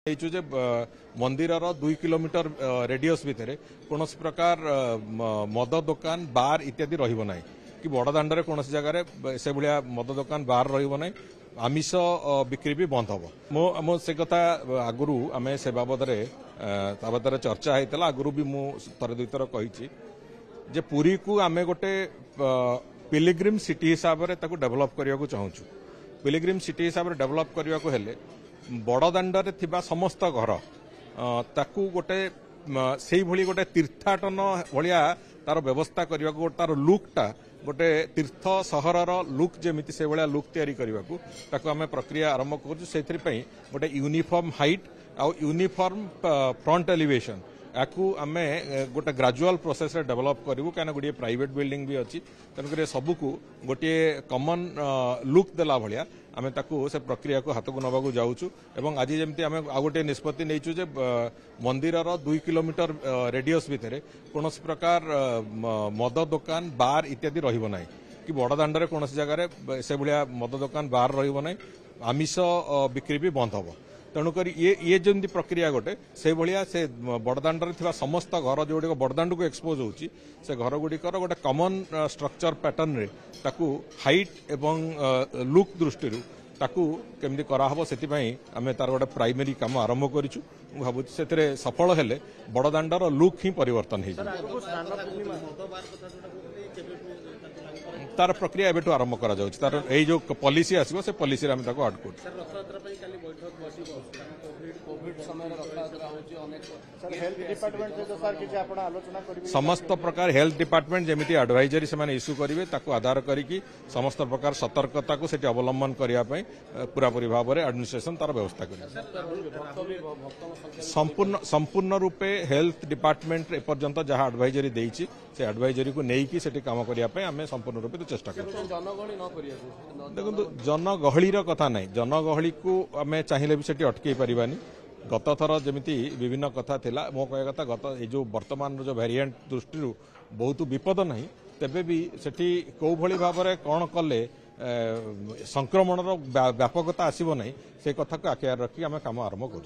जे मंदिर 2 kilometre radius भितर कौन प्रकार मद दुकान बार इत्यादि रहिबो नाही कि बड़दाण्डे कौन जगह से भाया मद दुकान बार रहिबो नाही आमिष बिक्री भी बंद हम मो से कथा आगु आम से बाबद चर्चा होता आगु भी मुझे दुई थर कही जे पुरी को आम गोटे पिलिग्रिम सिटी हिसाब से डेभलप करने को चाहूँ पिलिग्रिम सिटी हिसाब से डेभलप करने को हेले बड़दाण्डे थिबा समस्त घर ताकू गोटे से भली गोटे तीर्थाटन भाया तार व्यवस्था करने को तार लुकटा गोटे तीर्थ सहरर लुक जमीती से भाया लुक तैयारी करने को ताकू आम प्रक्रिया आरंभ कर गोटे यूनिफॉर्म हाइट आउ यूनिफॉर्म फ्रंट एलिवेशन याकू आम गोटे ग्राजुआल प्रोसेस रे डेभलप करूँ कहीं गोटे प्राइवेट बिल्डिंग भी अच्छी तेणुक सबको गोटे कॉमन लुक देला भाया आम से प्रक्रिया को हाथ को नवा जाऊँ एवं आज जमी आम आ गोटे निष्पत्ति नहींचु जे मंदिर 2 किलोमीटर रेडियस भितर कौन प्रकार मद दुकान बार इत्यादि रहिबो नाही कि बड़दाण्डे कौन जगह से भाया मद दुकान बार रहिबो नाही आमिष बिक्री भी बंद हम तेणुक ये जमी प्रक्रिया गोटे से भाया से बड़दाण्डे थिबा समस्त घर जो बड़दाण्ड को एक्सपोज होची से घर गुड़िकर गोटे कॉमन स्ट्रक्चर पैटर्न रे ताकू हाइट एवं लुक दृष्टि ताकू केमती कराहब से आम तार गोटे प्राइमरी काम आरंभ करूँ भावुँ से सफल हेले बड़दाण्डर लुक ही परिवर्तन हो तार प्रक्रिया एबेठू आरंभ करा जाउछि तार एई जो पॉलिसी आसीबो से पॉलिसी रे हम ताको आउट कर समस्त प्रकार हेल्थ डिपार्टमेंट जमीती एडवाइजरी से इश्यू करेंगे ताको आधार करिकी समस्त प्रकार सतर्कता को सेठी अवलंबन करिया पई पूरापूरी भाव में एडमिनिस्ट्रेशन तार व्यवस्था कर संपूर्ण रूपे हेल्थ डिपार्टमेंट एपर्यंत जहाँ एडवाइजरी देइछि से एडवाइजरी को नेइकी सेठी काम करिया पई आमे संपूर्ण रूपे तो चेष्टा कर देखो जनगहलीर कथा नहीं जनगहली को आम चाहिए भी सेठी अटकई पारिबानी गत थर जमीती विभिन्न कथा थिला मो कह कथा गत जो वर्तमान जो वेरिएंट दृष्टि बहुत विपद नहीं तेबे भी सेठी कौ भली भाव में कौन कले संक्रमण व्यापकता आसीबो नहीं से कथा को आखियार रखी आम काम आरंभ कर।